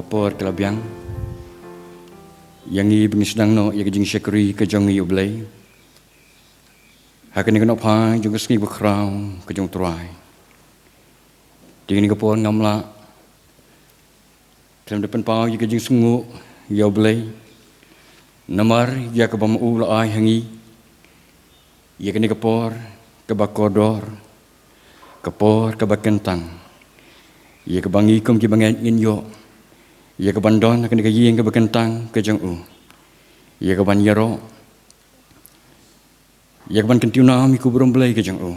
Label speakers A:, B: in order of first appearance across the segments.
A: kapor kelabiang yang i bengis sedang no ya kejing syakri kejong i oblay hakan ni kenop ha jong kesngi bakrau kejong turai dingin kapor ngamla dalam depan pau ya kejing sungu ya oblay namar ya kabam ula ai hangi ya kini kapor kebakodor kapor kebakentang ia kebangi kum ki banget ngin yo ia kebandon akan dikayeng ke bekentang ke jong u ia keban yaro ia keban kentiuna mi ku burung belai ke jong u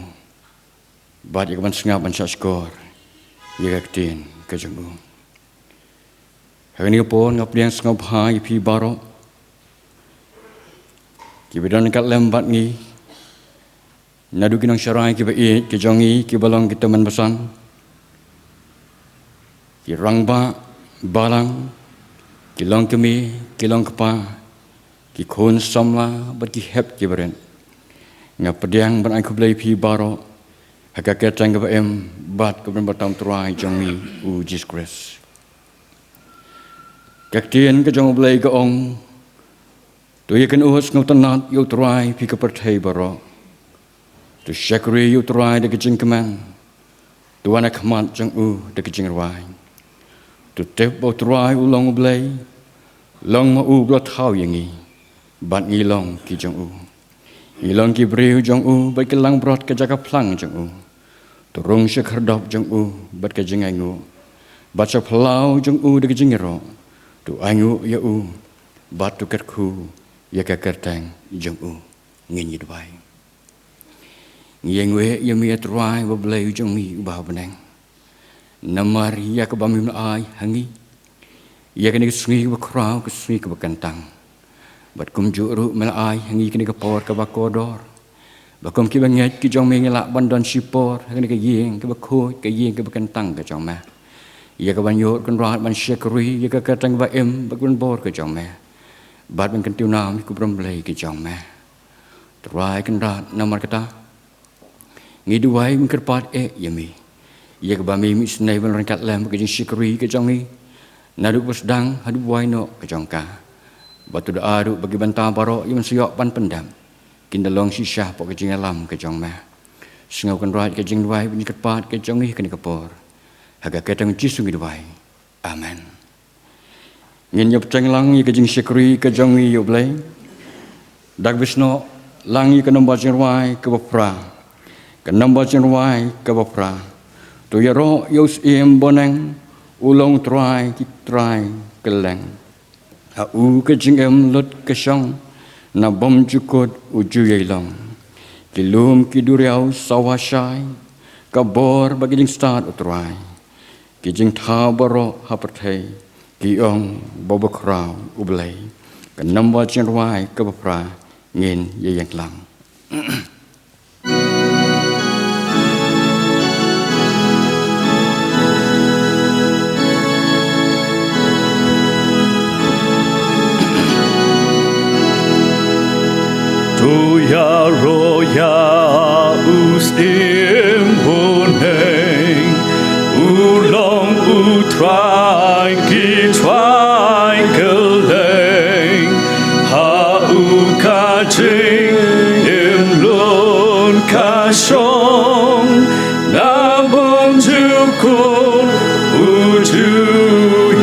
A: bat ia keban sengap ban skor ia kaktin ke jong u hari ni pon ngap liang sengap ha i pi baro ki bedon kat lembat ni nadu kinang syarai ki bai ke jong i ki balong kita man pesan ki rangba balang ki long kemi ki long kepa ki khon samla bat ki hep ki beren ngap pediang ban ai kublai pi baro haga ka tang ba em bat ko ban batam trai jong mi u Jesus Christ kak tien ka jong blai ka ong tu ye kan us ngau tanat yu trai pi ka perthai baro tu syakri yu trai de jing keman tu anak mat jong u de jing rai tu tep bo trai ulong blai long ma u blo thau yangi bat ngi long ki jong u ngi long ki breu jong u bat ke lang brot ke jaga plang jong u tu rong she khardop jong u bat ke jingai ngu bat cha phlau jong u de jingero tu angu ya u bat tu ket khu ya ka kertang jong u ngin yi dwai ngi ngwe ya mi trai bo blai jong mi ba benang namar ya ke bamim ai hangi ya kini sungi ke krau ke sungi ke bekantang bat kum juru mel ai hangi kini ke por ke bakodor bakum ki banget ki jong mengela bandon sipor kini ke yeng ke bakho ke yeng ke bekantang ke jong ma ya ke banyot kun rat ban syakri ya ke katang ba em bakun bor ke jong ma bat ban kentiu nam ku bromblai ke jong ma trai kan rat namar kata ngi duai min kerpat yami ia kebami misnai ban rangkat lam ke jing syakri ke jong ni nadu sedang hadu waino ke jongka batu da adu bagi bantah baro yang siok pan pendam kindalong sisah pok ke jing alam ke jong ma sengau kan rat ke jing duai bin kerpat ke jong ni ke kapor haga ketang jisung duai amen ngin yop teng lang ke jing syakri ke jong ni yo blai dag bisno lang ke nombor jing duai ke bapra ke nombor jing duai ke bapra tu ya ro yos em bonang ulong trai ki trai keleng ha u ke jing em lot ke song na bom jukot uju yelong kilum ki duriau sawashai kabor bagi jing start utrai ki jing tha baro ha perthai ki ong bobokrau ublai ke namba jing wai ke bapra ngin ye yang lang
B: Roya roya us imponeng ulong utrai ki trai keleng ha u ka jing im lon ka shong na bom ju kun uju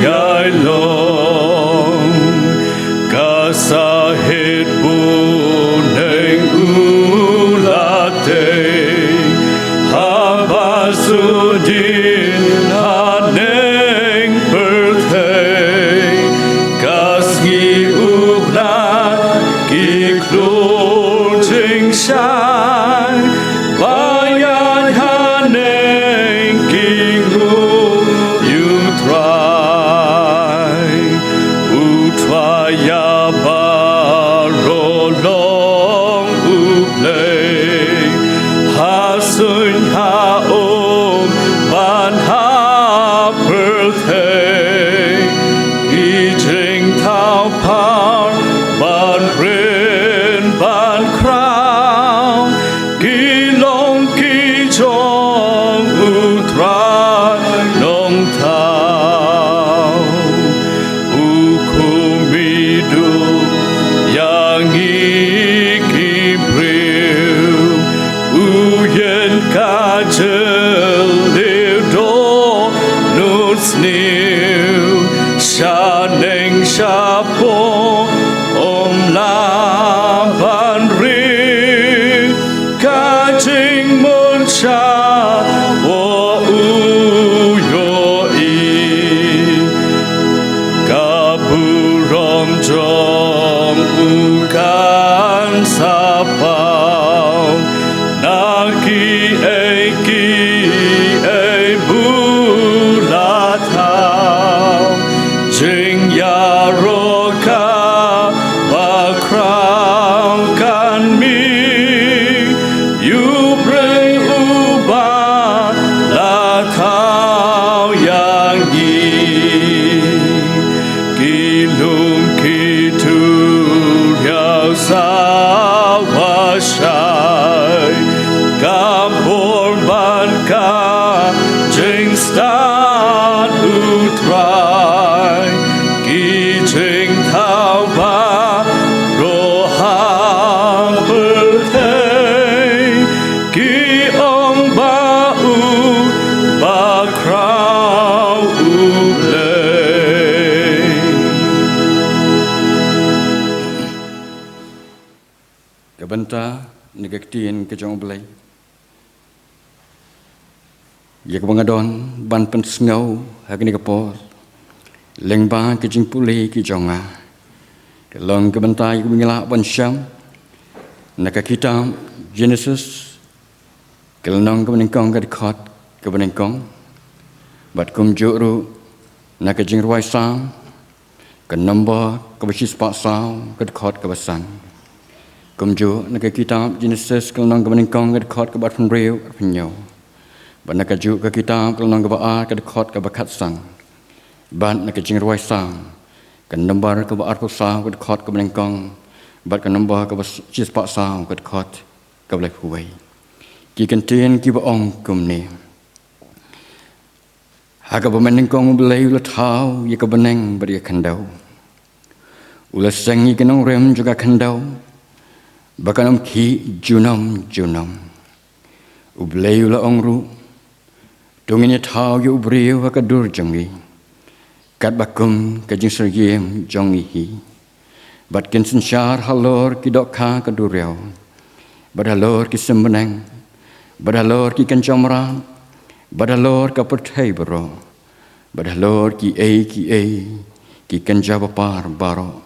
B: yai long ka sa het bu Sudin haneng perthei kasgi ubna ki klor jing shai bayan haneng ki ru utrai ya baro long uplay hasun ha ban ha birthday ki jing tao par ban rin ban crown ki long ki chong utrai long tao neng shapo om la ban ri ka jing mun sha wo u yo i ka bu rom jong u kan sa pao na ki bu la thao jing ya ro ka ba crown can me you bring u ba la thao yang yi ki lum ki tu yao sa wa shai kam por ban ka jing stan u try ki jing thao ba ro hang bul thei ki ong ba u ba crow u lei
A: Kabanta negaktiin ke jong belai. Ya kebangadon ban pen sngau hagni kapor. Lengba ke jing puli ke jonga. Kelong kabanta yu mingila ban syam. Naka kitab Genesis. Kelong kebaningkong ke dekat kebaningkong. Bat kum juru naka jing ruai sang. Ke nombor ke basis pak sao ke dekat ke basan. Kumju nak kitab Genesis kelong kebaningkong ke dekat ke bat penriu penyau. Ban nak ju ke kitab kelong ke baar ke dekat ke bakat sang. Ban nak jing ruai sang. Ke nombor ke baar pusau ke dekat ke kebaningkong. Bat ke nombor ke basis pak sao ke dekat ke belai huai. Ki kentien ki baong kum ni. Haga kebaningkong belai ulah tahu ya kebaneng beri kendau. Ulah sengi kenong rem juga kendau. Bakanam ki junam ubleu la ongru dongnya thau yu breu ka dur jangi kat bakum ka jing sergem jangi hi bat ken sensyar halor ki dok kha ka dureu badalor ki sembenang badalor ki kencamra badalor ka perthai baro badalor ki ki kenjaba par baro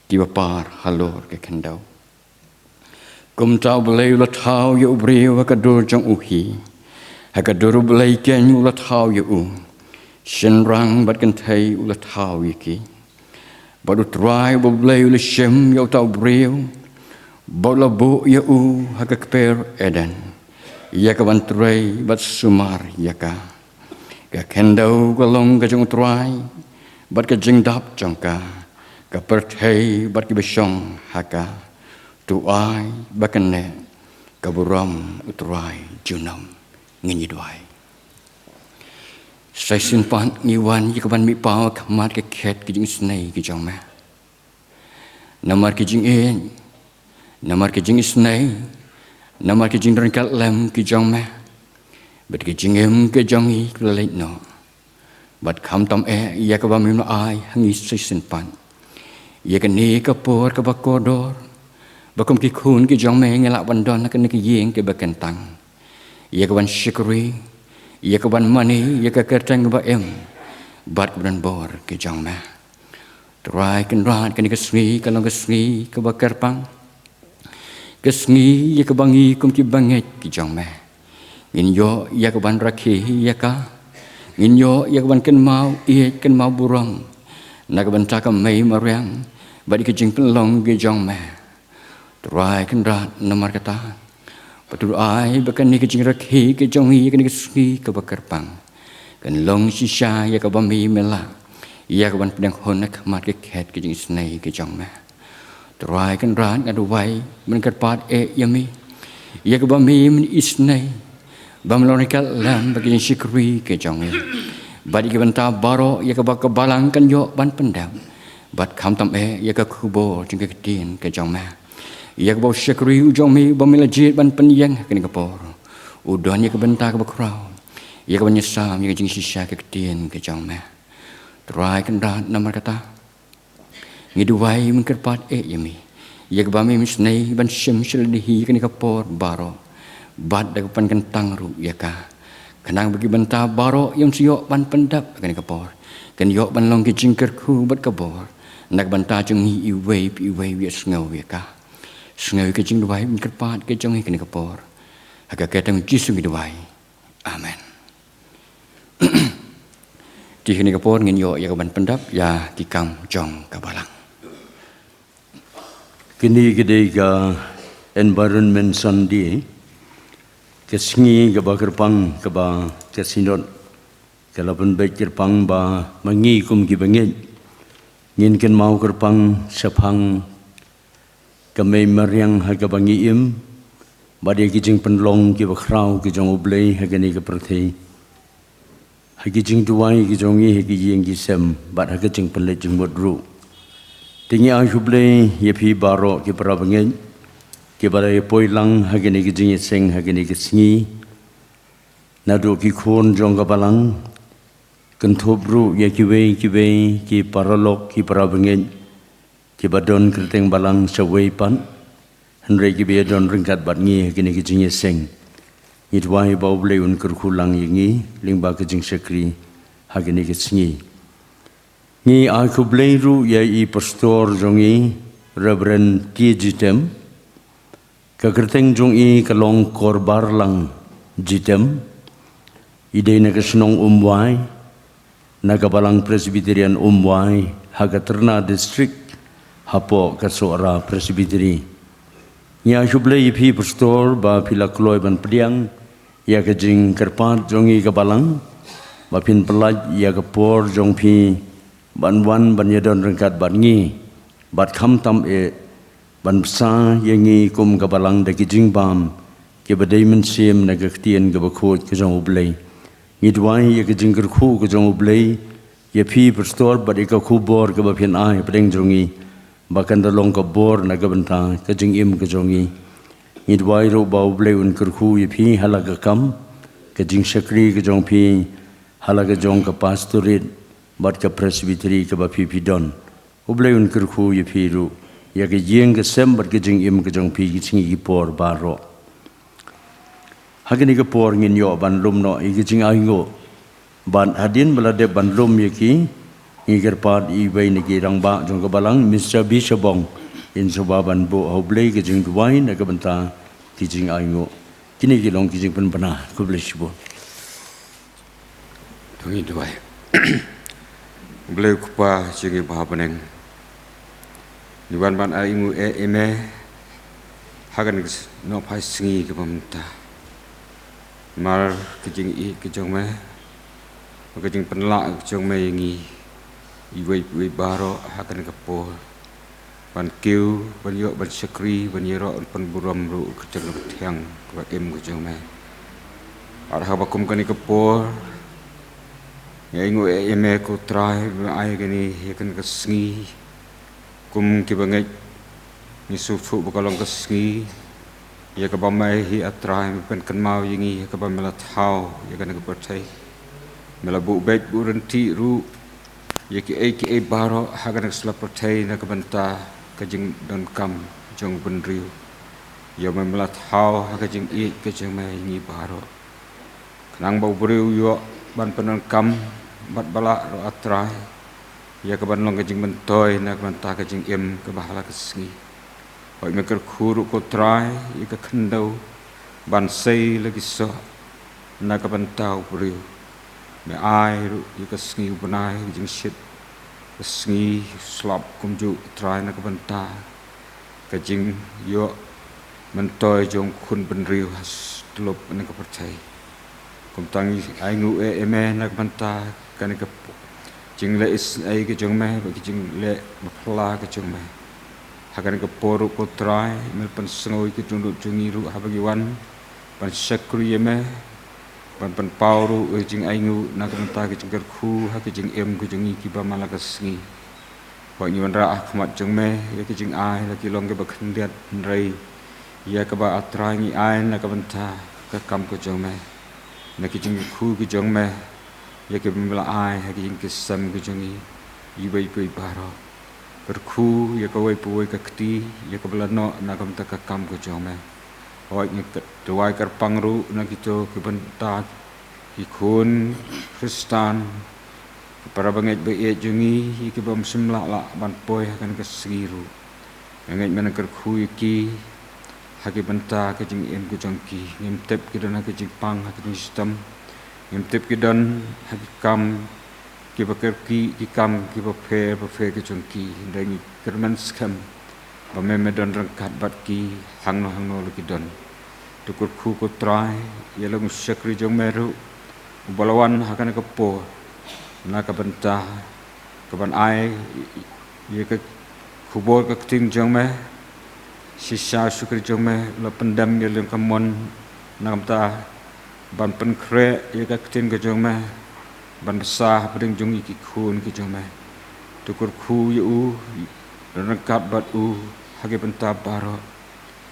A: ki bapar halor ke kendau kum tau belai ulat hau ya ubriu ka dur jang uhi ha ka dur belai ken ulat hau ya u shin rang bat kan thai ulat hau yiki badu trai bo belai ulat shem ya tau briu bo la bu ya u ha ka per eden ya ka ban trai bat sumar ya ka kendau ka long ka jang trai bat ka jing dap jang ka per thai bat ki besong ha ka tu ai bakane kaburam utrai junam ngi dwai sai sin pan ni wan yi kaban mi paw khamat ke khet ki jing snei ki jong ma namar ki jing en namar ki jing snei namar ki jing ran kal lam ki jong ma bet ki jing em ke jong yi le no bat kham tam ya ka ba mi no ai hangi sai sin pan ya ka ni ka por ka ba kodor bakum ki khun ki jong me ngela bandon nak ni ki yeng ke bakentang ya ka ban shikri ya ka ban mani ya ka kertang ba em bat ban bor ki jong me try kan ran kan ki sngi kan long sngi ka ba kerpang ke sngi ya ka bangi kum ki banget ki jong me ngin yo ya ka ban rakhi ya ka ngin yo ya ka ban ken mau burong nak ban ta ka mai mariang ba ki jing long ki jong me try kan rat namar kata patur ai bakan ni kecing rakhi ke jongi ke ni ski ke bakar pang kan long shisha ya ka bami mela ya ka ban pedang honak mat ke khet ke jing snai ke jong ma try kan rat adu wai men kat pat yami ya ka bami men isnai bam lonikal lam bagi shikri ke jongi badi ke banta baro ya ka bak balang kan yo ban pendam bat kham tam ya ka khubo jing ke tin ke jong ma ya ka bau syakri ujong mi bamila jit ban penyang kini kapor udon ya ka benta ka bakrau ya ka banyasam ya ka jing shisha ke ketien ke jong ma try kan rat namar kata ngiduai mengkerpat yami ya kebami misnai ban syem syeldihi kani kapor baro bad dagupan kentang ru ya ka kenang bagi benta baro yang siok ban pendap kani kapor kan yok ban long ki jingkerku bat kabor nak benta jeng hi iwei wi sngaw ya ka sngaw ke jing duai mengkerpat ke jeng hi kani kapor aga ketang jisu ngiduai amen. Di sini kapor ngin yo ya kaban pendap ya kikam jong kabalang.
C: Kini kedega environment sandi kesingi ke bakerpang ke ba kesinot kalapan baik kerpang ba mangi kum ki bangit ngin ken mau kerpang sepang kemai mariang ha ke bangi im badi ki jing penlong ki bakrau ki jong oblei ha ni ke perthei hagi jing duai ki jongi hagi yeng ki sem bat hagi jing penle jing modru tingi a juble ye phi baro ki parabangen ki bara ye poilang hagi ni ki jing seng hagi ni ki singi nadu ki khon jong ka balang kentobru ye ki we ki paralok ki parabangen ki badon kerteng balang sawei pan henre ki be don ringkat bat ngi hagi ni ki jing seng Itwai bau bleun kerkulang yengi lingba kejing sekri hagini kesingi. Ni aku bleiru ya I pastor jongi Reverend Jitem kekerteng jongi kalong korbar lang Jitem ide na kesenong umwai nagabalang Presbyterian umwai hagaterna district hapo kasora Presbyteri. Ni aku blei pi pastor ba pila kloy ban pediang ya kejing kerpat jongi kabalang bapin pelaj ya kepor jong pi banwan ban yadon rengkat ban ngi bat kham tam ban sa yengi kum kabalang da kejing bam ke badai men sim na gaktien ke bakhot ke jong oblei ngidwai ya kejing kerkhu ke jong oblei ya pi pastor ba ka khubor ke bapin ai pedeng jongi bahkan dalong ke bor na gabenta kejing im ke jongi Idwai ro bau bleun kerku ipi halaga kam kejing sekri ke jong pi halaga jong ke pastorit bat ke presbyteri ke ba pi don ubleun kerku ipi ru ya ke jeng ke sem bat ke jing im ke jong pi singi por baro hagini ke por ngin yo ban lum no I ke jing aingo ban hadin belade ban lum yaki ngiger pat I bai ni ki rang ba jong ke balang Mr. Bishabong in sobaban bo oblei ke jing duai na ke benta kijing aingo kini kilong kijing penpana ko bless bo
A: Tungi duai. Beliau kupa sigi bahapaneng. Niwan ban aingu eme hagan no pai singi ke pemta. Mar kijing I kijong me kijing penlak kijong me ngi iwei baro hagan kepo ban kiu ban yok ban sekri ban yero ban buram ru keceng tiang ba em keceng me arha bakum kani kepor ya ingu eme ko trai ai gani yakan kesngi kum ki bangai ni sufu bukalong kesngi ya ka bamai hi atrai pen kenmau yingi ya ka bamela thau ya kan ka pertai mela bu baik bu renti ru ya ki ai baro hagan selap pertai na ka banta kajing don kam jong benriu ya memelat hau kajing I kajing mai ni baro kenang bau beriu yo ban penon kam bat bala ro atrai ya ke ban long kajing bentoy na banta kajing im ke bahala kesingi oi meker khuru ko trai I ke kendau ban sei lagi so na ke bantau beriu me ai ru I ke singi benai kajing shit sengi slap kumju try na kabanta kajing yo mentoy jong kun benriu has telop na kapercai kumtangi aingu eme na kabanta kan ka jing le is ai ke jong me ba jing le bapla ke jong me hakan ka poru ko try mel pen sengoi ke tunduk jungi ru habagiwan pan sakri eme pan pauru jing aingu na kabanta ke jing kerku ha ke jing em ke jungi ki ba malaka singi Pak Nyuan Ra Ahmad jeng me ya ke jing ai la ki long ke bakhendiat rei ya ke ba atrangi ai na ka banta ka kam ko jeng me na ki jing khu ki jeng me ya ke mela ai ha ki jing ke sam ke jungi I bai bai baro kerku ya kawai puai kakti ya kabelano na kam ta kam ko jome hoi ni tuai kar pangru na kito kibenta ikun Kristan para banget be jungi ki bam simla la ban poi kan kesiru ngai men kerku iki haki benta ke jing em ku jongki ngem tep ki dan haki jing pang haki jing sistem ngem tep ki dan haki kam ki bakar ki kam ki ba phe ki jongki ndangi kerman skam ba me don rangkat bat ki hang no ki don tukur ku ko try yelong syakri jong meru balawan hakan ke po na ka benta ka ban ai ye ke kubur ke ting jong me sisa syukri jong me la pendam ye leng kamon nam ta ban pen kre ye ka tin ke jong me ban besar peding jong iki khun ke jong me tukur khu ye u rangkat bat u hage benta baro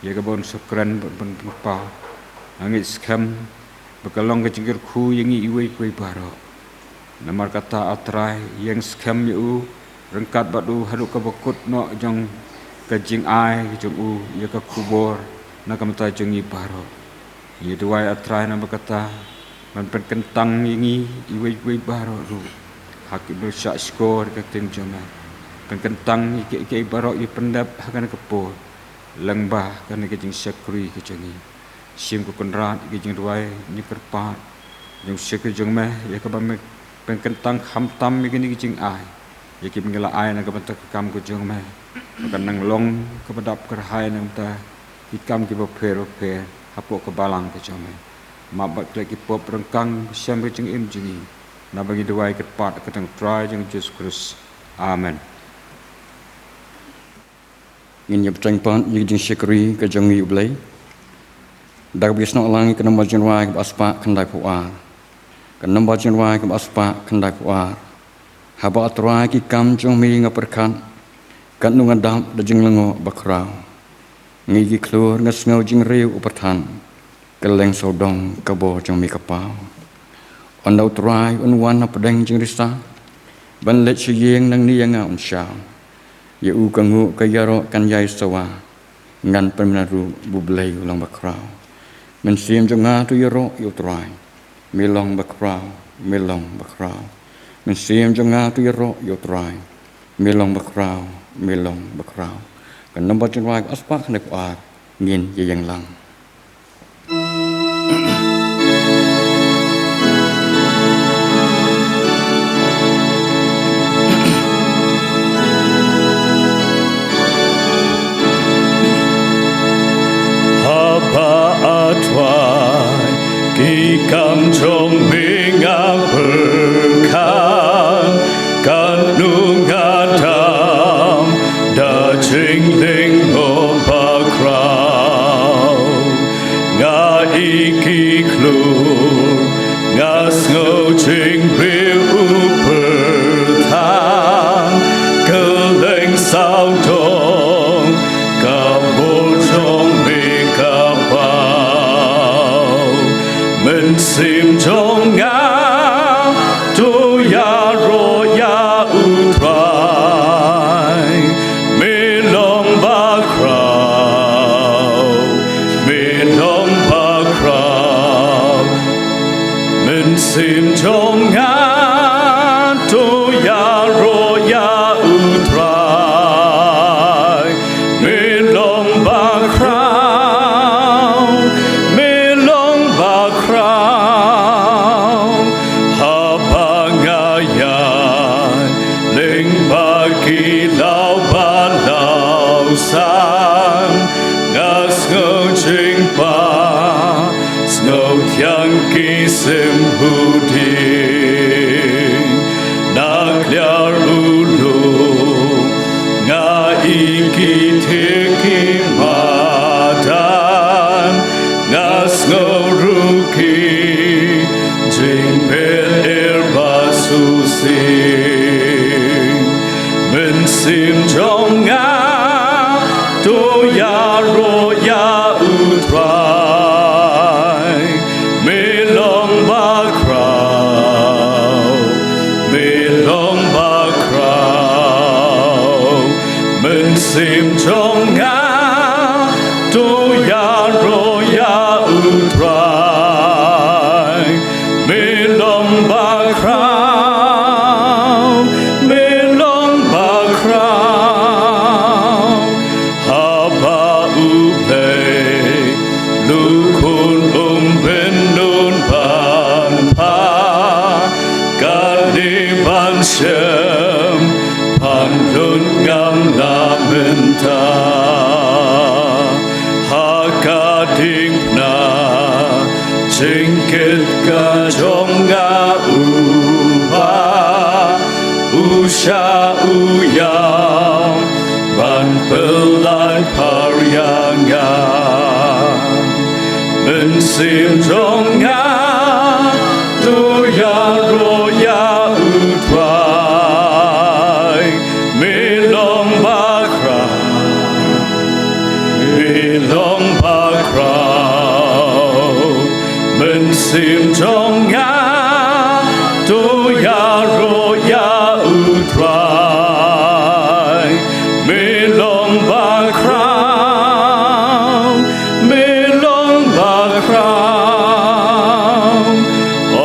A: ye ka bon sukran ban pa angit skam bekalong ke jingkir khu yang iwe baro namar kata atrai yang skam ye u rangkat bat u hadu ka bakut no jong kajing ai jong u ye ka kubur na kamta jong i baro ye duai atrai na berkata man pen kentang ini iwe baro ru hak bersak skor ka tin joma pen kentang ke baro ye pendap hakan kepo lengbah kan ke jing syakri ke jong i sim ko konrat ke jing duai ni kerpat jong syakri jong me ye ka bam pen kentang hamtam ke ni jing ai ye ki mengela ai na ka bentak kam ko jong me kan nang long ke pedap kerhai nang ta ikam ki ba phe hapo ke balang ke jong me ma bat klek ki pop rengkang syam ke jing im jingi na bagi duai ke pat ke tang try jong Jesus Christ amen ngin yep tang pan yi jing syakri ke jong i ublai dak bis no lang ke nombor jenwai ke aspa khandai puar ke nombor jenwai ke aspa khandai puar haba atrai ki kam jong mi ngaperkan kan nungan dam de jing lengo bakrau ngi ki klur ngas ngau jing riu upertan keleng sodong kabo jong mi kapau on dau trai on wan na pedeng jing rista ban let siyeng nang ni nga on sha ye u kangu kayaro kan yai sawa ngan pemenaru bublei ulang bakrau men sim jong nga tu yero yu trai milong bakrau men sim jong nga tu yero yu trai milong bakrau kan nombor jenwai aspa khanek ar ngin ye yang lang
B: atwai ki kam trong binga berkan kan nungatam da ching ling ngo pa krau nga iki klur nga ngo ching riu perthan keleng sao dong ka bo trong men sim trong nga tu ya ro ya utrai me long ba krau men sim trong nga tu ya ro ya utrai me long ba krau san ngas ngau ching pa ngau thiang ki sim hu ding na klar ulu nga iki the ki madan ngas ngau ruki jing pel basu sing men sim trong nga tu ya ro ya utrai me long ba krau sim trong ngã tu ya ro ya utrai me long ba crown me long ba crown ha ba u play lu kun ben nun pan pa ka ni ban shem pan lun ngam la men ta ha ka ding na ching kết ka trong nga u ba u sha u ya ban pelai parianga men sim trong nga tu ya ro ya u twai me long ba kra me long ba kra men sim trong nga tu ya ro ya u twai me long ba kra me long ba kra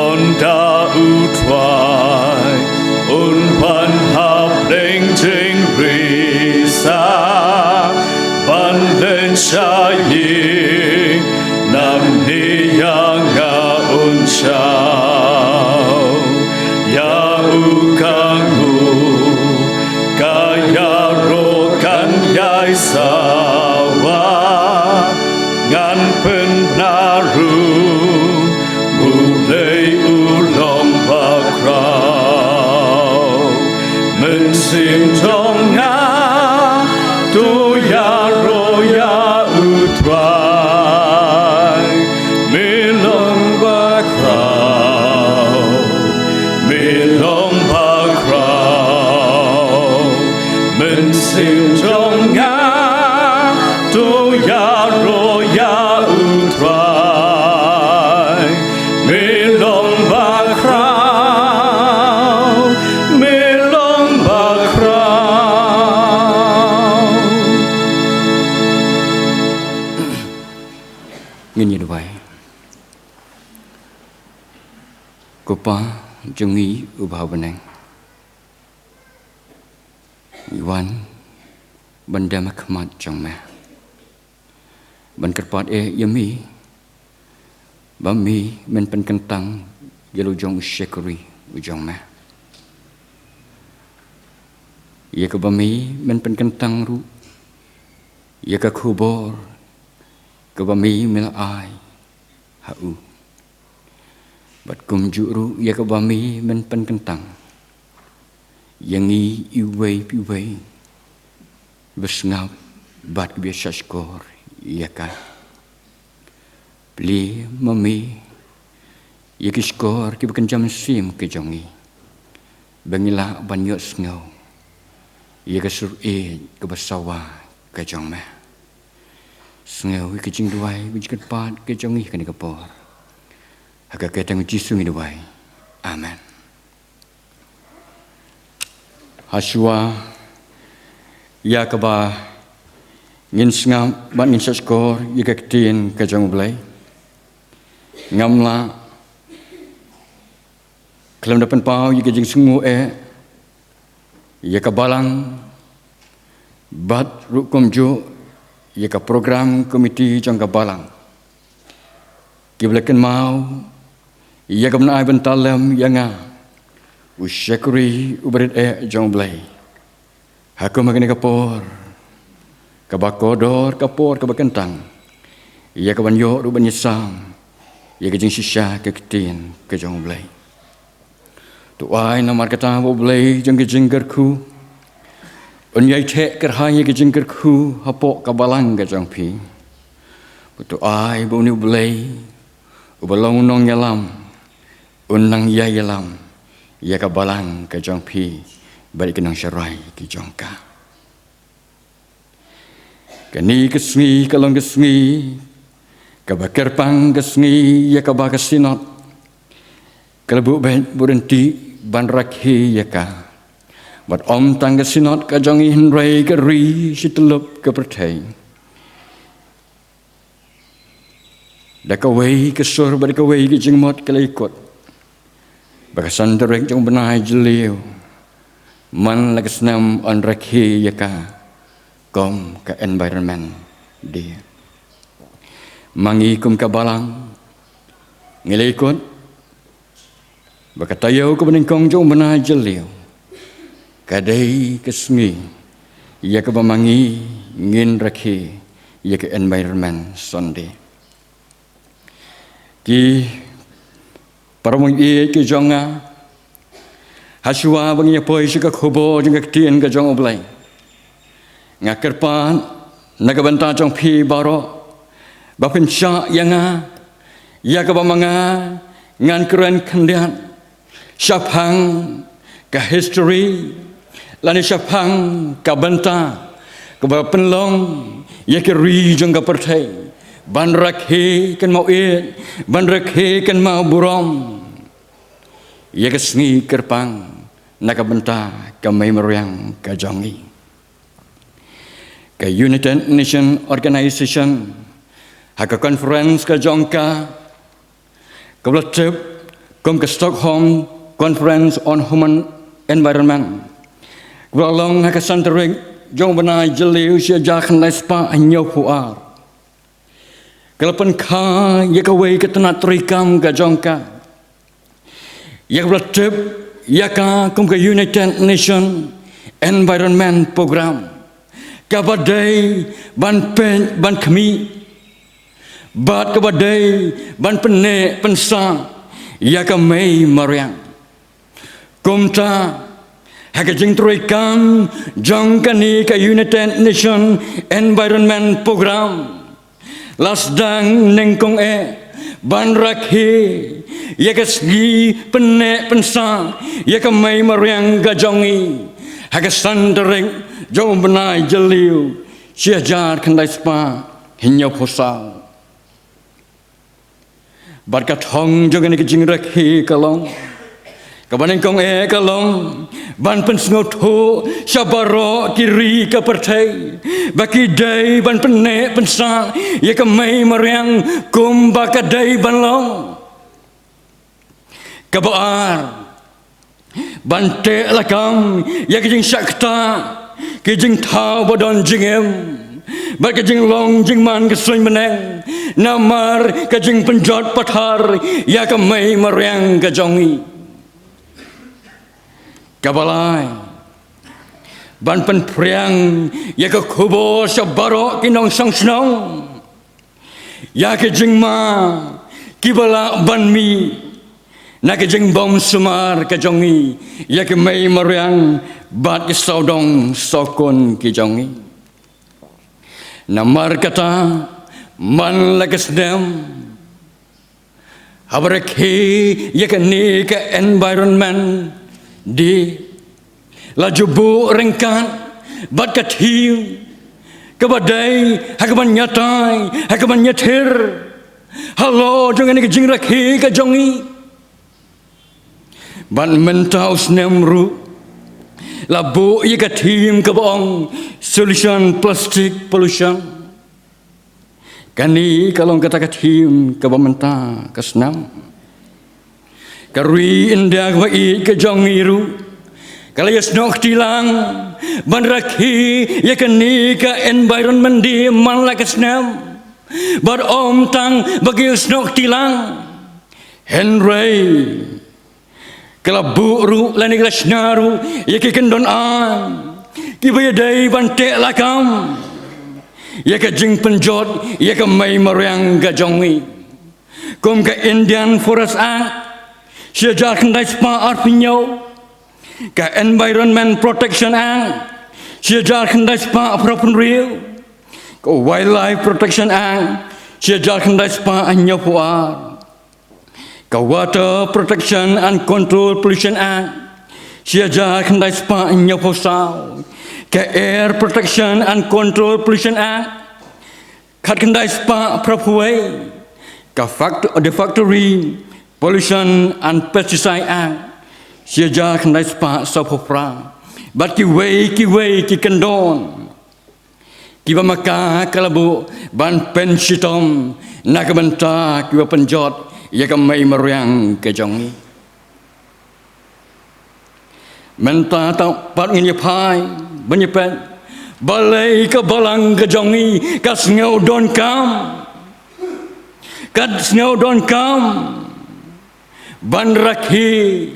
B: on da u twai un van hap leng jing risa van len sha yi nam ni yang ga un shao ya u kang u ka ya ro kan yai sa wa ngan pen na ru mu lei u long ba krao men sim trong nga tu ya ro ya u twai me long ba krao me long ba krao men sim trong nga tu ya ro ya u twai me long ba krao me long ba krao
A: Nghe như vậy cô pa chung ý u bảo bên anh Iwan benda makmat trong mẹ ban kerpat yami bami men pen kentang yelu jong shekuri ujong mẹ ye ke bami men pen kentang ru ye ke kubor ke bami mel ai hau bat kum juru ye ke bami men pen kentang yang iwei piwei besngap bat biasa skor ya ka pli mami ye ki skor ki bukan jam sim ke jongi bangila banyo sngau ye ka sur ke basawa ke jong ma sngau ke jing duai bijikat pat ke jongi ke ni kapor aga ke tang jisu ni duai amen Haswa ya kaba ngin ngam ban ngin skor ye ka tin ka jong blai ngamla kelam depan pau ye ka jing sungu ye ka balang bat rukum jo ye ka program komiti jong ka balang kiblaken mau ye ka menai bentalam yanga usyakuri uberit jong blai hakum magani kapor kabakodor kapor kabakentang ia kabanyo ru banyesam ia kejing sisya keketin ke jong blai tu ai namar kata bo blai jong kejing gerku unyai thek kerhai kejing gerku hapok kabalang ke jong pi tu ai bo ni blai ubalong nong yalam unang ya yalam ia ka balang ke jong pi balik kenang syarai ki jong ka kani kesngi kalong kesngi ka bakar pang kesngi ia ka ba kasinot kalebu ben berhenti ban rakhi ia ka บัดอมตังกสินอดกะจองอินไรกะรีชิตลบกะประเทศและก็เวกะสุรบัดก็เวกะจึงหมดกะเลยกดบักสันตะเรกจงบนายจเลียวมันละกะสนำอันรักเฮียกากอมกะ environment dia mangi kum ka balang ngilai kot bakatayo ko bening kong jong bana jeliu kadai kesmi ya ka bamangi ngin rakhi ya ka environment sonde ki paramong ie ki jonga haswa bangi poi sika khobo jong ka tien ka jong oblai ngakerpan nagabanta jong phi baro Bapin syak yang ya ke bamanga ngan keren kendian syapang ke history lani syapang ke banta ke penlong ya ke rijong ke pertai ban rakhe kan mau it ban rakhe kan mau burom ya ke sengi kerpang nak ke banta ke memoriang ke jongi ke United Nations Organization Haka conference ke jongka ke trip kom ke Stockholm Conference on Human Environment ke long haka santering jong benai jeliu sia jakan lespa anyo puar kelapan kha ya ke wei ke tanat trikam ke jongka ya ke trip ya ka kom ke United Nations Environment Program ke badai ban pen ban khmi Bat kebadai ban pene pensa ya ka mei mariang kumta haka jing troikam jong kani ka United Nation Environment Program lasdang nengkong ban rakhi ya ka sgi pene pensa ya ka mei mariang gajongi haka sandereng jong benai jeliu sia jar kandai spa hinyau posau Bat katong jangan ni jing rakhi kalong kabaning kong kalong ban pensngoto syabaro kiri ka pertai baki dai ban pene pensa ya ka mai mariang kum bakadai ban long kabar ban te lakam ya jing sakta ki jing thau bodon jingem Bat kajing long jing man kesuin meneng Namar kajing penjot pathar Ya kamai mariang kajongi Kabalai Ban pen priang Ya ke kubo sabaro kinong sang senong Ya kajing ma Kibala ban mi Na kajing bom sumar kajongi Ya kamai mariang Bat kesaudong sokon kajongi Namar kata man lagasdem Habarakhi yakni ke environment di lajubu rengkan bat kathim kabadai hakaban nyatai hakaban nyathir halo jangan ke jing rakhi ka jongi ban mentau snemru Labu ia kathim kabong solution plastic pollution. Kani kalau kata kathim kabamenta kasnam. Karui indah wai kejongiru. Kalau yasnok tilang ban rakhi ya kani ka environment di man la kasnam. Bar om tang bagi yasnok tilang. Henry Kalau buru lani kelasnaru ya kendon an kibaya dai bantek lakam ya jing penjot ya mai mariang gajongi kom ka Indian Forest Act sejak kendai spa arpinyau ka Environment Protection Act sejak kendai spa apapun real ka Wildlife Protection Act sejak kendai spa anyau puar Ka Water Protection and Control Pollution Act Siaja kendai spa nyaposau Ka Air Protection and Control Pollution Act Kat kendai spa prapuai Ka The Factory Pollution and Pesticide Act Siaja kendai spa sapopra Bat ki wei ki kendon. Ki ba maka kalabu ban pensitom nak benta ki ba penjot ya ka mai meriang ke jongi. Menta tau pat ngin pai banyepen balai ka balang ke jongi ka sneu don kam. Kad sneu don kam ban rakhi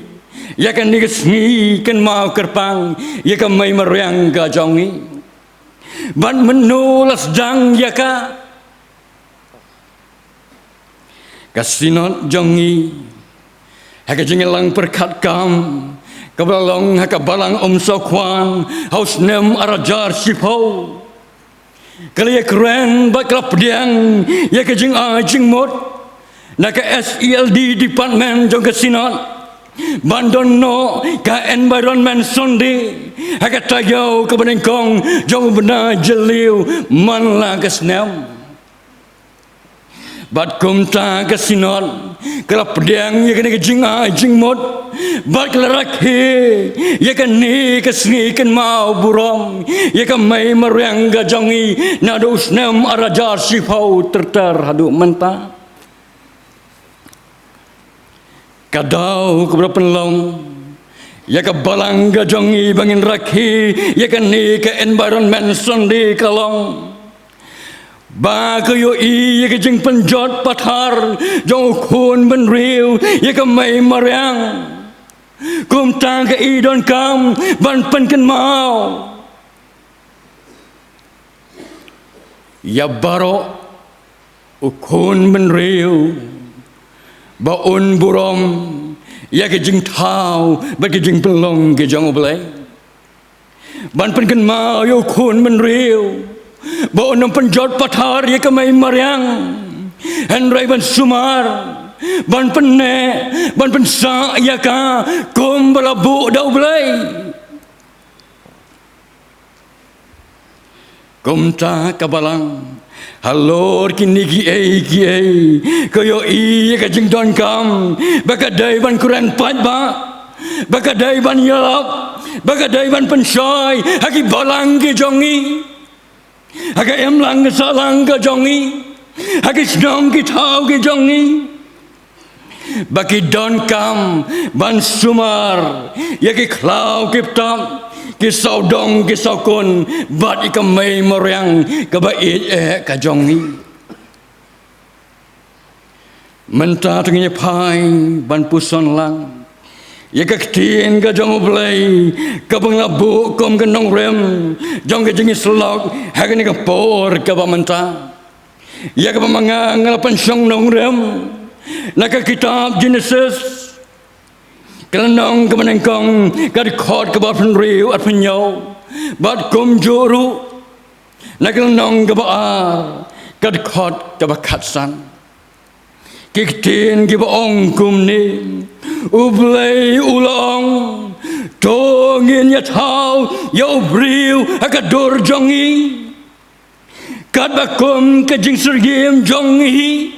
A: ya kan ni sni kan mau kerpang ya kan mai meriang ka jongi ban menulas dang ya ka kasinot jongi ha ka jingelang perkat kam ka balong ha ka balang so kwan haus nem arajar sipau kali ya keren bakal pediang ya ke jing jing mot nak SELD department jong ke sinot bandon no ka environment sonde hak tayo ke benengkong jong bena jeliu man la ke snem bat kumta ke sinot kala pediang ya ke jing mot bat larak he ya ke ni ke sni kan mau burom ya ke mai meriang ga jongi nado snem arajar sipau terter hadu menta kadau keberapa penlong ya ke balang ga jongi bangin rakhi ya ke ni ke environment sonde kalong ba ke yo i ya ke jing penjot pathar jong khun ben riu ya ke mai meriang kum tang ke i don kam ban pen kan mau ya baro ukun ben riu ba un burom ya ke jing thau ba ke jing pelong ke jong oblai ban pen kan mau yo kun ben riu ba un penjot pathar ya ke mai meriang henrai ban sumar ban penne ban pensa ya ka kum balabu dau blai kum ta kabalang halor kini ki koyo i ka jing don kam baka dai ban kuran pat ba baka dai ban yalap baka dai ban pensoi haki balang ke jongi haka em lang ke salang ke jongi haki snom ki thau ke jongi baki don kam ban sumar ya ki klau ki tam ki sau dong ki sau kun bat i ka mai meriang ka ba i ka jongi menta tengnya pai ban puson lang ya ka tin ka jong blai ka bang labu kom ka nong rem jong ka jingi slok ha ka ni ka por ka ba menta ya ka mangang ngalapan song nong rem nak kitab Genesis kelenong kemenengkong kad khot ke bat riu at penyau bat kum juru nak kelenong ke baar kad khot ke bakatsan kiktin ke baong kum ni ublai ulong tongin ya thau yo briu akadur jongi kad bakum ke jing sergim jongi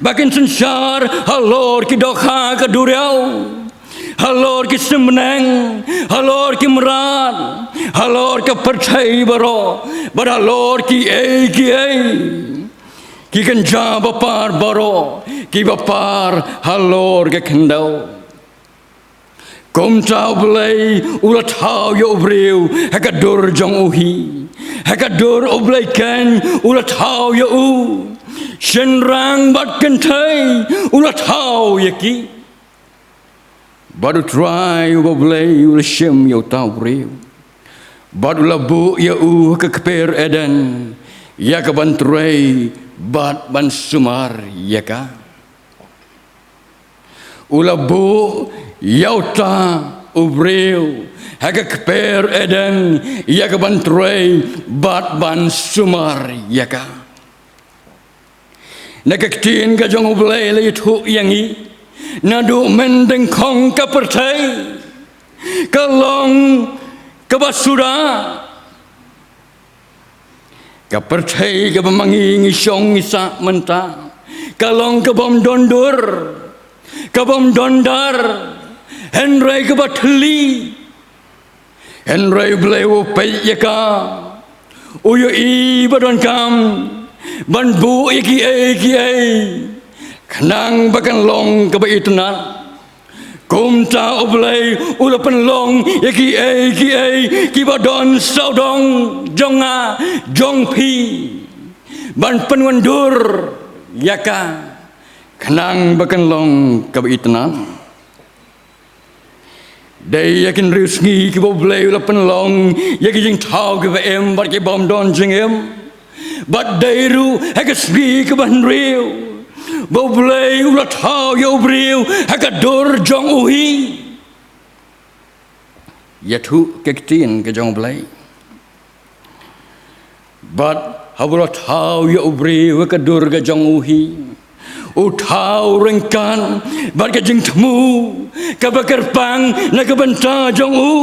A: bakin sensar halor ki dokha ka duriau halor ki semneng halor ki merat halor ki percai baro bar halor ki ki kan ja bapar baro ki bapar halor ke kendau kom tau blai ula tau yo briu hakadur jong uhi hakadur oblai kan ula tau yo u shen rang bat kan thai ula thau yaki badu try u blai ula shem yo tau briu badu labu ya u ka kper eden ya ka ban trai bat ban sumar ya ka ula bu yauta ubreu haka kper eden ya ka ban trai bat ban sumar ya ka nakaktin ka jong ublay le thu yangi nadu mendeng kong ka pertai kalong ka basura ka pertai ka bamangi ngisong isa menta kalong ka bom dondur ka bom dondar henrai ka batli Henry blewu peyaka uyu I badon kam ban bu iki kenang bakan long ke baitna kumta oblay ulapan long iki ki badon saudong jonga jongpi ban penwandur yaka kenang bakan long ke baitna Day yakin risngi ki bo blay ulapan long yaki jing tau ki ba em bat ki bom don jing em bat day ru hakasngi ki ban riu bo blay ulat tau yo briu hakadur jong uhi yatu kektin ke jong blay bat habula tau yo briu hakadur ke jong uhi Utau rengkan Barka jeng temu Kabakar pang Nakabanta jong u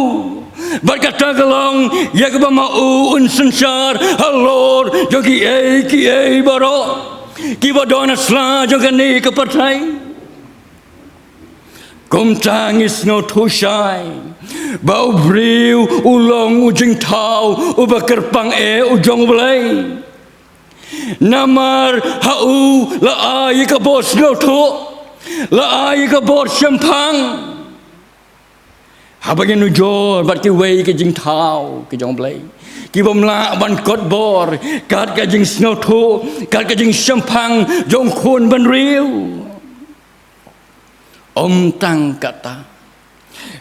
A: Barka tagalong Yakaba mau unsensar Halor Jong ki ai baro Kiba dona sla Jong kani kepartai Kum tangis no tushai Bau briu Ulong ujeng tau Ubakar pang ujong belai Namar hau la ai ka bos noto la ai ka bos champang habagin ujor bat ki wei ke jing thau ki jong blai ki bom la ban kot bor kat ka jing snoto kat ka jing champang jong khon ban riu tang kata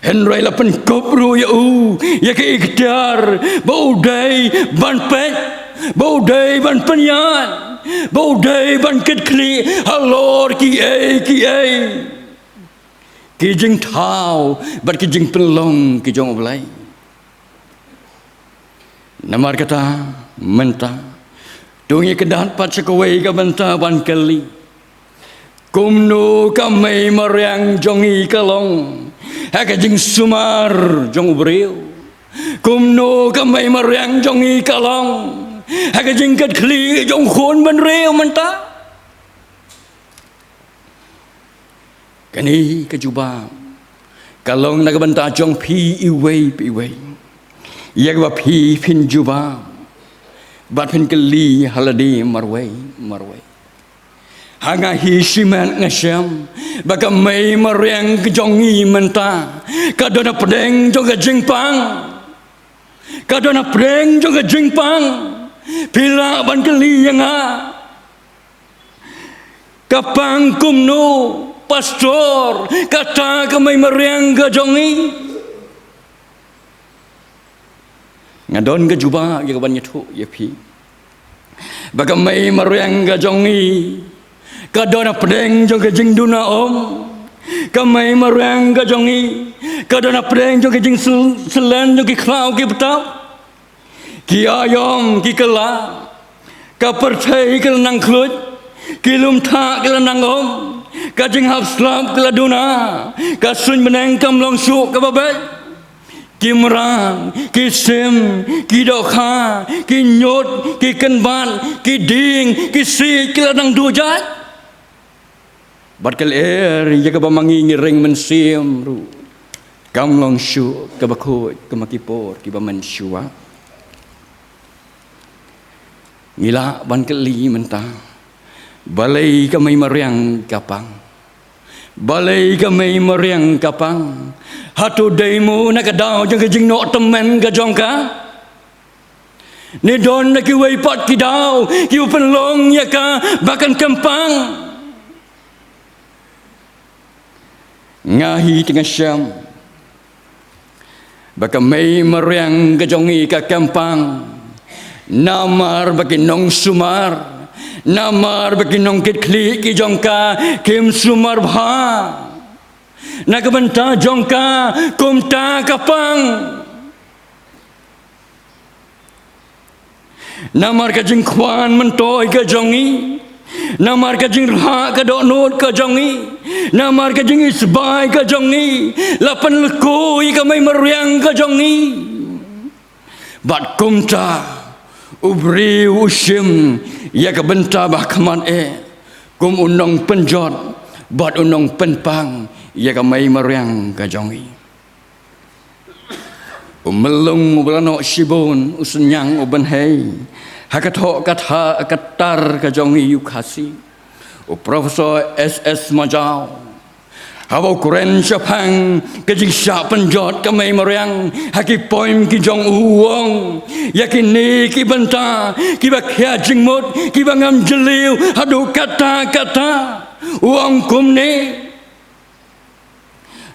A: Henry la pen kop ru ya u ya ke ikhtiar bau dai ban pet bau dai ban penyan bau dai ban ket kli halor ki ai ki jing thau bat ki jing pelong ki jong blai namar kata menta tungi kedan pat sekawai ka benta ban kali kumno kamai mariang jongi kalong haka jing sumar jong breu kumno kamai mariang jongi kalong haka jing kat kli jong khon ban reu menta kani kejuba kalong nak benta jong pi iwei yak ba pi pin juba bat pin kali haladi marwai hanga hi siman ngasham baka mai mariang kejongi menta kadona pedeng joga jingpang kadona pedeng joga jingpang pila ban kali yang kapang kumno pastor kata ke mai mariang kejongi ngadon ke juba ya ban nyetu ya pi baka mai mariang kejongi kadona pedeng jong ke jing duna kamai marang ka jongi kadona pedeng jong ke jing selen jong ke klau ke betau ki ayom ki kala ka perthai ke nang khlut ki lum tha ke nang ka jing hap slap ke duna ka sun beneng kam long su ka babai ki merang ki sim ki dokha ki nyot ki kenban ki ding ki si ke nang dujat Batkal ya ka mangi ring mensiam ru kam long shu ka bakut ka makipor ki ba man shua ngila ban kali menta balai ka mai mariang kapang balai ka mai mariang kapang hatu daimu nak daw jong ka jing no temen ka jong ka ni don nak wei pat ki daw ki pen long ya ka bakan kempang ngahi tengah syam baka mai mariang kejongi ka kampang namar bagi nong sumar namar bagi nong kit kli ki jongka kim sumar bha nak benta jongka kumta kapang namar ka jing khwan mentoi ka jongi namar ka jing rha ka donot ka jongi namar ka jing isbai ka jongi lapan lekoi ka mai meriang ka jongi bat kumta ubri usim ya ka benta bah kaman kum unong penjot bat unong penpang ya ka mai meriang ka jongi Melung belano sibun usenyang uben hei hakatok katha akatar kajongi yukasi Profesor SS Majau Habau kuren syapang kejing syak penjot kemai meriang haki poim ki jong uong yakin ni ki benta ki bakya jingmut ki bangam jeliu hadu kata-kata uong kum ni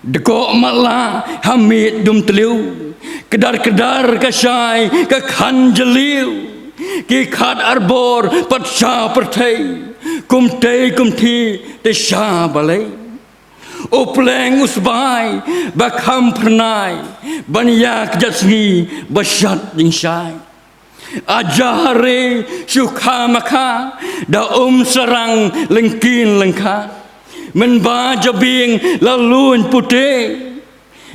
A: dekok malah hamid dum teliu kedar-kedar kasai ke khan jeliu ki khat arbor patsha perthai kumte kumthi te sha balai Upleng usbai bakham pernai banyak jasni basyat dingsai ajare syukha maka da serang lengkin lengka menba jabing lalun putih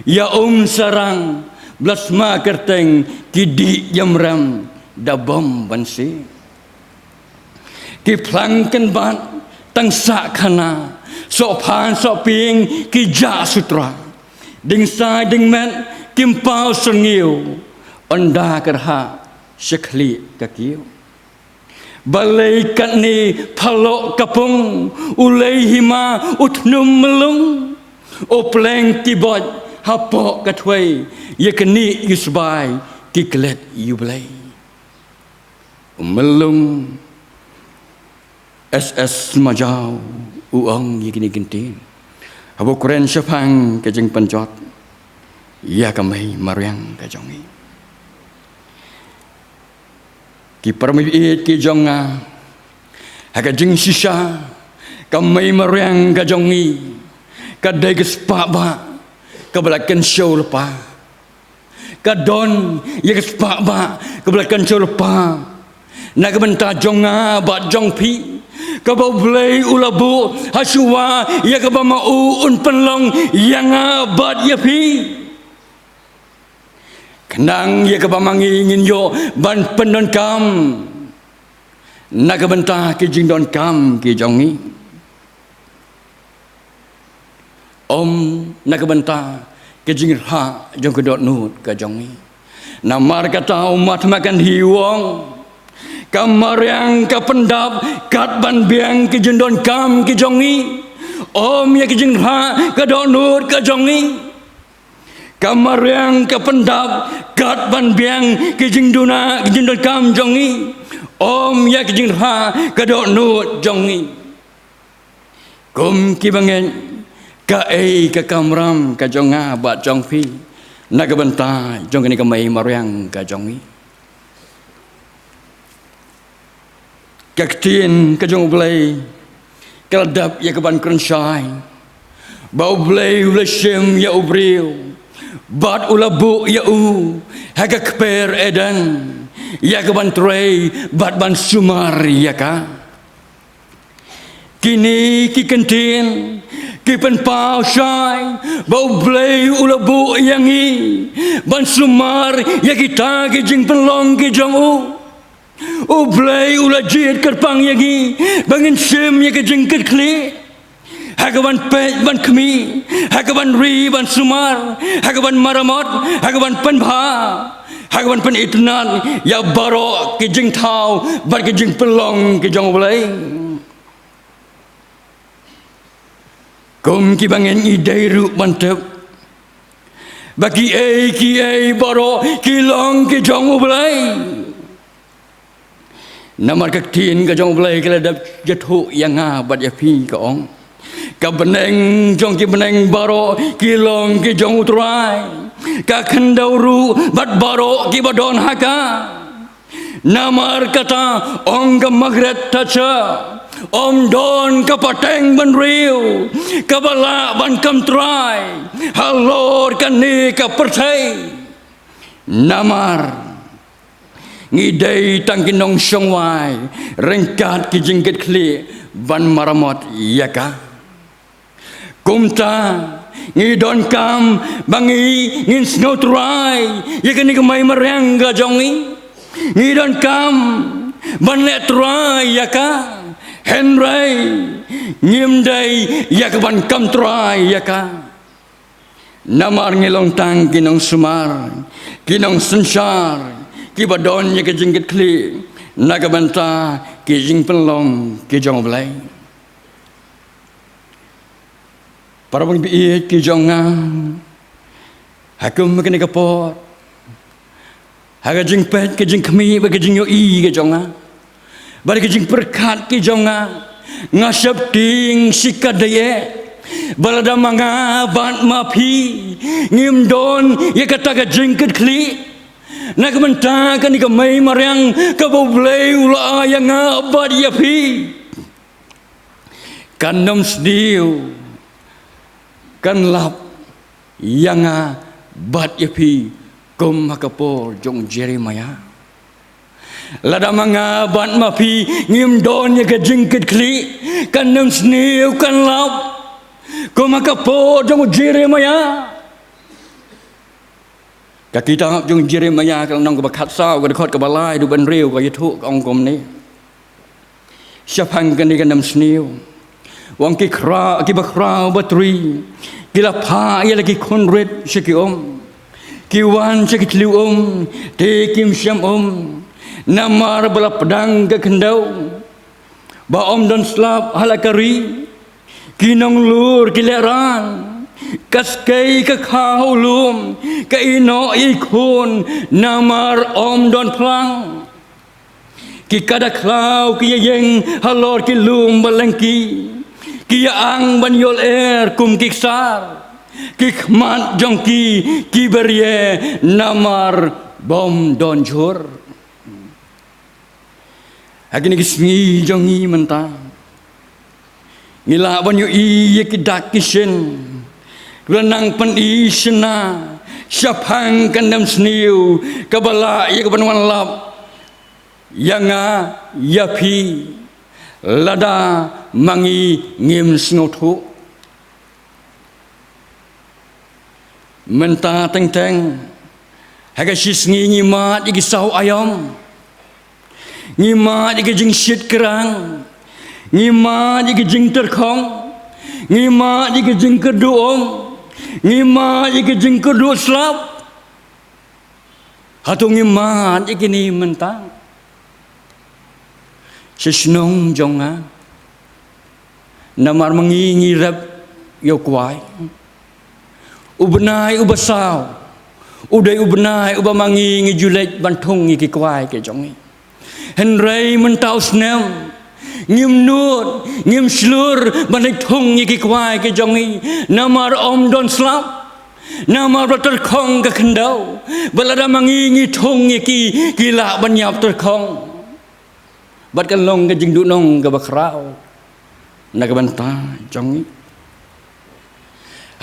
A: ya serang blasma kerteng kidi yamram da bom bansi ki plangkan ban tang sakhana so pan so ping ki ja sutra ding sai ding men kim pau sengiu onda kerha sekli kakiu balai kat ni phalok kapung ulai hima utnum melung opleng tibot hapok katwai yakni yusbai ki klet yublai melung SS Majau uang yikini gintin habu kuren syapang kejeng penjot ya kamai mariang kajongi ki permit ki jonga hakajeng sisa kamai mariang kajongi kadai gespa ba kabelakan show lepa kadon ya gespa ba kabelakan show lepa nak benta jonga ba jong pi kabau belai ulabu hasua ya kabau mau un penlong yang abad ya pi kenang ya kabau mangi ingin yo ban pendon kam nak bentah ki jing don kam ki jongi om nak bentah ki jing ha jong kedot nut ka jongi namar kata umat makan hiwong kamar yang kapendap kat ban biang ke jendon kam ke jongi om ya ke jengha ke donut ke jongi kamar yang kapendap kat ban biang ke jenduna ke jendon kam jongi om ya ke jengha ke donut jongi kum ki bangen ka ke kamram ke jonga bat jongfi nak benta jong ni kamai mariang ke jongi kaktin kajong belai keladap ya keban kerensai bau belai ulasem ya ubriu bat ulabu ya u haga keper edan ya keban trei bat ban sumar ya ka kini ki kentin ki pen pau sai bau belai ulabu yangi ban sumar ya kita ki jing pelong ki jong u Ublay ulajit kerpang yagi bangin sim ya kejengket kli hagaban pej ban kemi hagaban ri ban sumar hagaban maramot hagaban penbha hagaban pen itnan ya baro kejeng tau ban kejeng pelong kejong ublay kum ki bangin idai ru mantep bagi ki baro kilong kejong ublay namar kaktin ka jong belai kala dap jathu yang abad ya pi ka ong ka beneng jong ki beneng baro ki long ki jong utrai ka khandauru bat baro ki badon haka namar kata ong ka magret tacha om don ka pateng ban riu ka bala ban kam trai halor kan ni ka perthai namar ngidai tangkin nong songwai rengkat ki jingket kli ban maramot yaka kumta ngidon kam bangi ngin snow try yakani kemai merang ga jongi ngidon kam ban let try yaka henry ngimdai yak ban kam try yaka namar ngilong tang kinong sumar Kinong sensar ki badon ye ke jingkit kli naga banta ki jing penlong ki jong belai para bang bi ki jonga hakum ke ni kapot haga jing pet ke jing kmi ba ke jing yo i ke jonga ba ke jing perkat ki jonga ngasap ting sikat daye balada manga bat mapi ngim don ye kata ke jingkit kli nak mentah kan ika mai mariang ka boleh ula yang abad ya pi kan nom sdiu kan lap yang abad ya pi kum hakapor jong Jeremiah lada manga bat mapi ngim don ye ka jingkit kli kan nom sdiu kan lap kum hakapor jong Jeremiah kita jung Jeremiah kalau nong kebakat sao kedekat kebalai du ban riu ke yutuk ong kom ni siapang kan ikan dam sniu wang ki kra ki bakra batri kila pha ia lagi konret siki ki wan siki tliu te kim syam namar bala pedang ke kendau ba don slap halakari kinong lur kileran kaskai ke khau lum ke ino ikun namar don plang ki kada klau ki yeng halor ki lum balengki ki ang ban yol kum kiksar ki khmat jongki ki berie namar bom don jur agini kismi jongi menta ngila ban yu i ki dak kishen Renang pendi sena syapang kandam sniu kabala ia kepenuan lap yang yapi lada mangi ngim snotu menta teng haga sisngi ngima di sau ayam ngima di jing shit kerang ngima di jing terkong ngima di jing keduong ngima iki jing kedua slap hatu ngima iki ni mentang sesnong jonga namar mengi ngirap yo kwai ubnai ubasau udai ubnai ubamangi ngijulek bantung iki kwai ke jongi henrei mentau snem ngim nut ngim slur banik thong iki kwai ke jongi namar don slap namar terkong ke kendau balada mangi ngi thong iki gila banyap terkong bat kan long ke jingdu nong ke bakrau nak banta jongi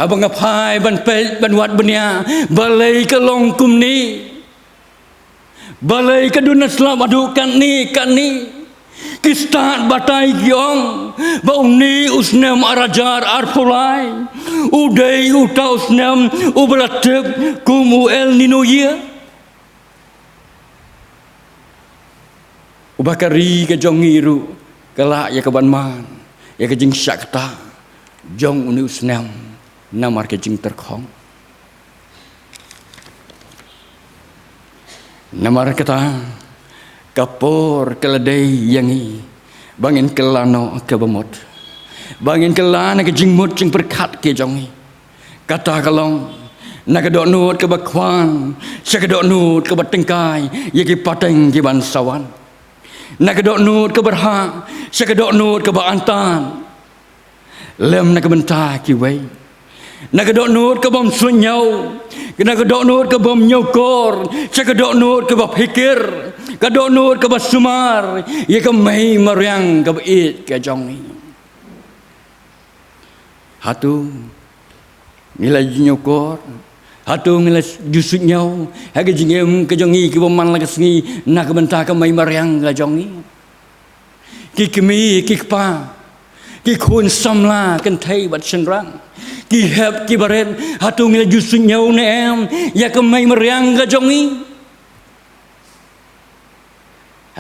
A: abang apai ban pe ban wat benia balai ke long kum ni balai ke dunas slap adukan ni Kistat batai giong baung ni usnem arajar arpulai udai uta usnem ubelatep kumu el nino ye ubakari ke jongiru kelak ya ke banman ya ke jing syakta jong uni usnem namar ke jing terkong namar kata kapor keladai yangi bangin kelano ke bemot bangin kelana ke jingmut jing perkat ke jongi kata kalong nak dok nut ke bakwan sak dok nut ke batengkai ye ki pateng ki bansawan nak dok nut ke berha sak dok nut ke bantan lem nak benta ki wei nak dok nut ke bom sunyau nak dok nut ke bom nyokor sak dok nut ke bapikir kadok nur ke basumar ye ke mai mariang ke it ke jongi hatu nilai nyokor hatu nilai jusut nyau hage jingem ke jongi ke boman la ke sengi nak benta ke mai mariang ke jongi ki kemi ki pa ki khun samla kan thai bat senrang ki heb ki baren hatu nilai jusut nyau ne em ya ke mai mariang ke jongi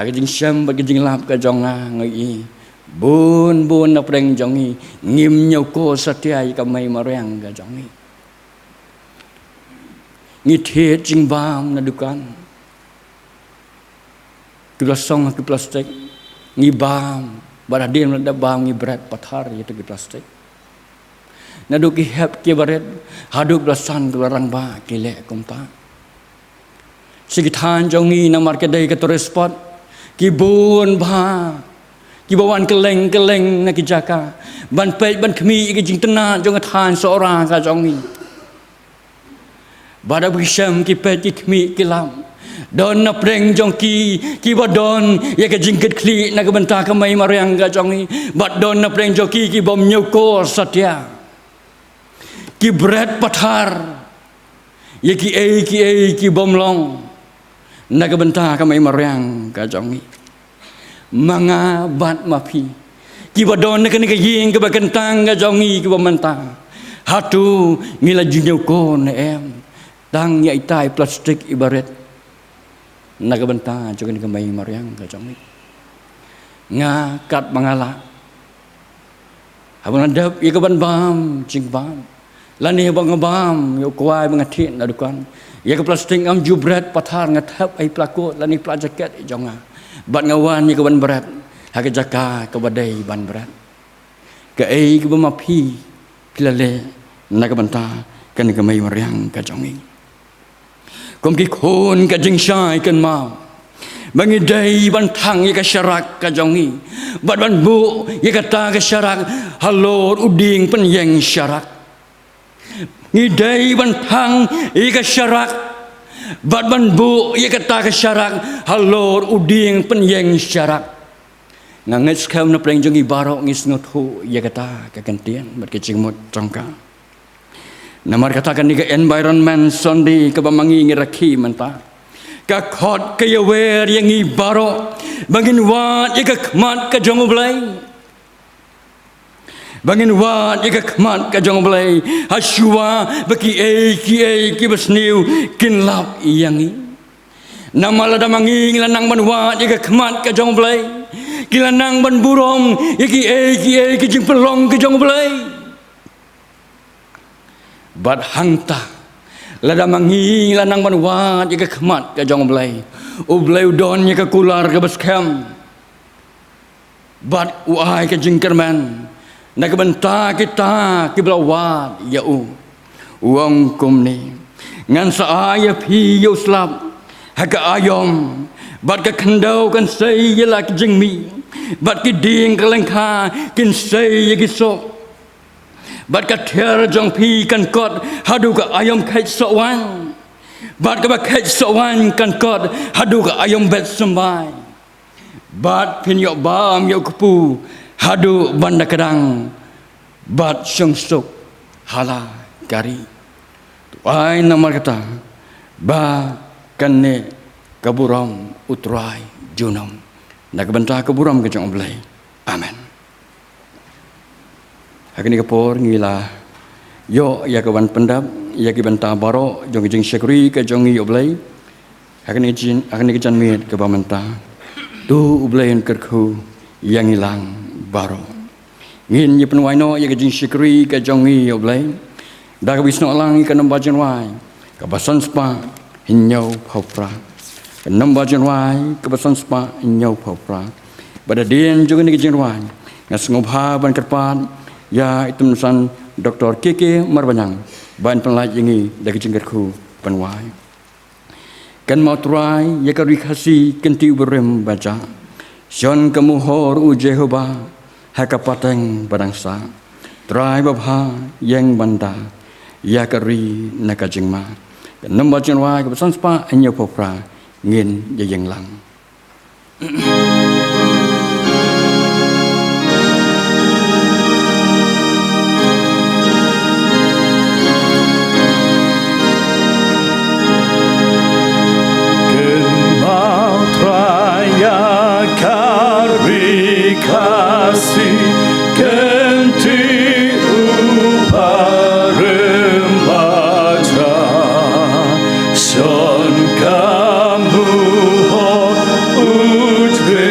A: hage jing syam bagi jing lap ka jonga ngai bun na preng jongi ngim nyau ko satia ka mai mariang ka jongi ngi thiet jing bam na dukan ki plasong ki plastik ngi bam baradin da bam ngi berat pathar itu ki plastik na du ki hep ki baret hadu blasan ki barang ba ki le kompa sigithan jongi na mar ke dai ke to spot ki bun ba ki bawan keleng na ki jaka ban pe ban khmi ki jing tena jong than so ra ka jongi bada bisham ki pe ki khmi ki lam don na preng jong ki ba don ye ka jingket kli na ka banta ka mai mariang ka jongi bat don na preng jong ki bom nyoko satya ki bread pathar ye ki bom long na ka banta ka mai mariang ka jongi manga bat mapi ki ba don na ka ni ka ying ka ba kentang ka jongi ki ba manta hatu ngila nyoko na em tang ya itai plastik ibarat nagabanta jogan kamay mariang ka jong nga kat mangala habang nadap ikaban bam jing bam lani bang bam yo kwai bang thi na dukan ya ka plastik am jubret pathar ngathap ai plako lani pla jacket jonga bat ngawan ni kaban berat ha ka jaka ka badai ban berat ka ai ka mapi pilale nagabanta kan kamay mariang ka jong kom ki khon ka jing shai kan ma bangi dai ban thang ye ka sharak ka jongi bat ban bu ye ka ta ka sharak halor uding pen yang sharak ngi dai ban thang ye ka sharak bat ban bu ye ka ta ka sharak halor uding pen yang sharak nganget skam na preng jongi barok ngis ngothu ye ka ta ka kantian bat ke jingmot jongka namar katakan ni ke environment sondi ke bamangi ngirakhi manta ka khot ke yawer yang i baro bangin wat ye ka khmat ka jong blai bangin wat ye ka khmat ka jong blai haswa baki ki besniu kin lap yang i namala da mangi lanang ban wat ye ka khmat ka jong blai kilanang ban burong ye ki jing pelong ka jong blai bat hangta lada mangi lanang ban wat ye ka khmat ka jong blai ublai udon ye ka kular ka baskham bat uai ka jingkerman na ka banta kita ki blawat ya uang kumni ngan sa aya phi yo slap ha ka ayom bat ka khandau kan sei ye la ki jingmi bat ki ding ka lengkha kin sei ye ki so bat ka ther jong phi kan kot hadu ka ayom khai sowan bat ka ba khai sowan kan kot hadu ka ayom bet sambai bat phin yo bam yo kupu hadu banda kadang bat syong suk hala gari ai namar kata ba kanne kaburam utrai junam nak banta kaburam ke jong blai amen hakini kapor ngila yo ya kawan pendap ya ki banta baro jong jing sekri ke jong yo blai hakini jan mit ke bamanta tu ublain kerku yang hilang baro ngin ye penwai no ya ke jing sekri ke jong yo blai da ka bisno lang ke namba janwai ka basan spa hinyau phopra ke namba janwai ke basan spa hinyau phopra bada din juga ni ke janwai ngas ngobha ban kerpan ya itu nusan Dr. Keke Marbanyang ban penlaj ini dari jengkerku penwai kan mau try ya ka rikasi kenti berem baca sion kemuhor u Jehova hakapateng badangsa try babha yang banda ya kari nakajingma nomba jenwai ke pesan spa anyo popra ngin ya yang lang
B: Son kamu ho utre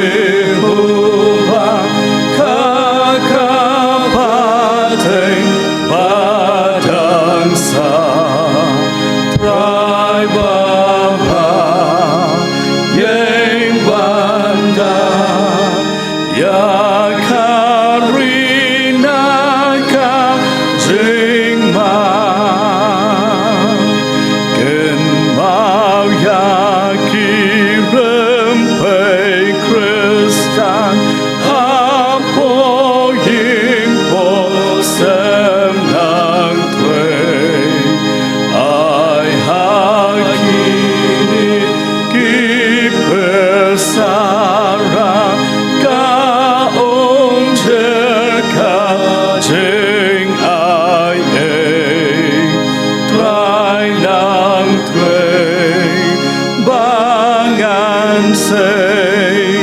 B: say,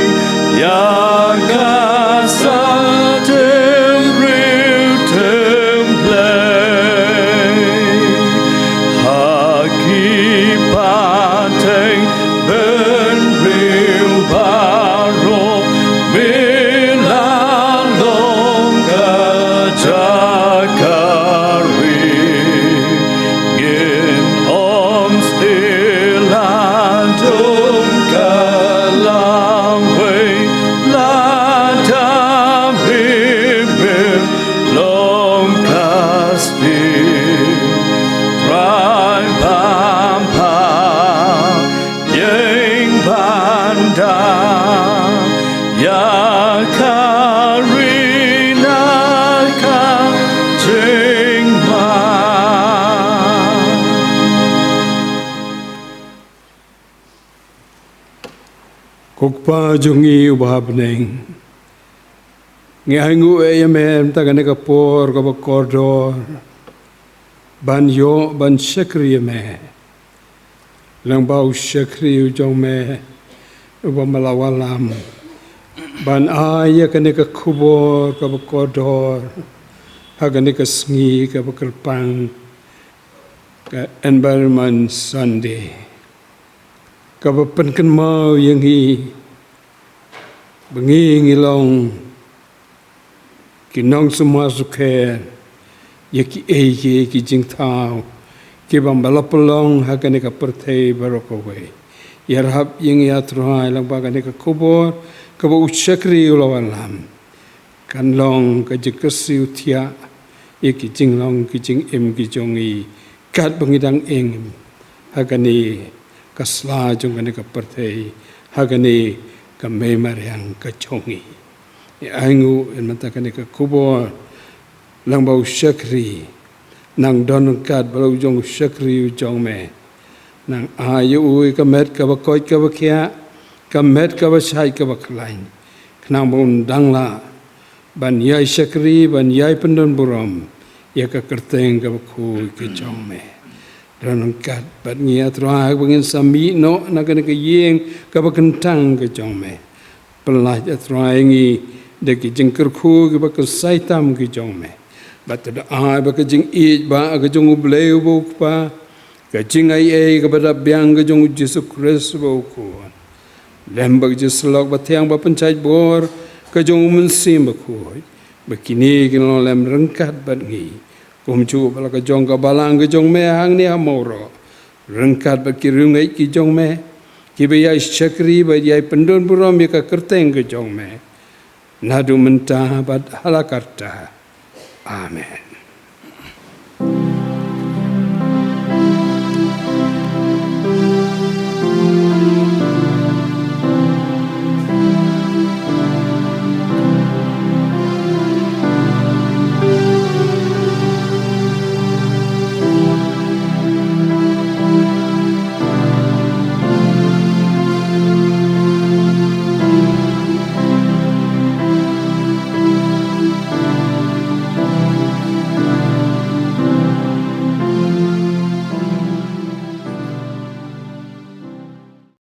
B: Yakasa template, Haki pateng ben real baro, Milalong kajakari, Gin oms ilandong kalangwe, Ladam bibir long kasti, Rai pampa, Yeng banda, Yakarina ka jingma.
D: Kukpa jungi ubahab neng. Ngihangu ayamem tagane kapor kabakordor. Ban yo ban syakri me. Lang bau syakri ujong me. Uba malawalam. Ban aya kane ka kubor kabakordor. Hagane ka sengi kabakalpang. Ka environment Sunday. Kapapankan mau yang hi bengi ngilong kinong semua suker ya ki ki jing tau ki bambalapolong hakane ka perthei barokowe yarhab yang ya truhai lang bagane ka kubor ka ba uchakri ulawalam kan long ka jikasi utia ya ki jing long ki jing ki jongi kat bangidang eng hakane kasla jong kane ka perthei hagane ka memariang ka chongi aingu en mata kane ka kubo lang bau syakri nang don kat bau jong syakri jong me nang ayu ui ka met ka bakoi ka bakia ka met ka basai ka baklain nang bun dangla ban yai syakri ban yai pendon buram ya ka kerteng ka baku ka jong me Ranong kat bat ngiat roh bangin sami no nakane ke yeng ka bakentang ke jongme pelah at roh ngi de ki jengker khu ke bak saitam ke jongme bat da a bak jing i ba ke jong ubleu bu pa ke jing ai ke bada byang ke jong Yesus Kristus bu ku lembag je slok batyang ba pencai bor ke jong mensim ku bakini ke lo lem rengkat bat ngi Kumcu bala ka jong ka balang ka jong me hang ni amoro rengkat ba ki rungai ki jong me ki be yai syakri ba yai pendon buram ya ka kerteng ka jong me nadu mentah bat halakarta amen.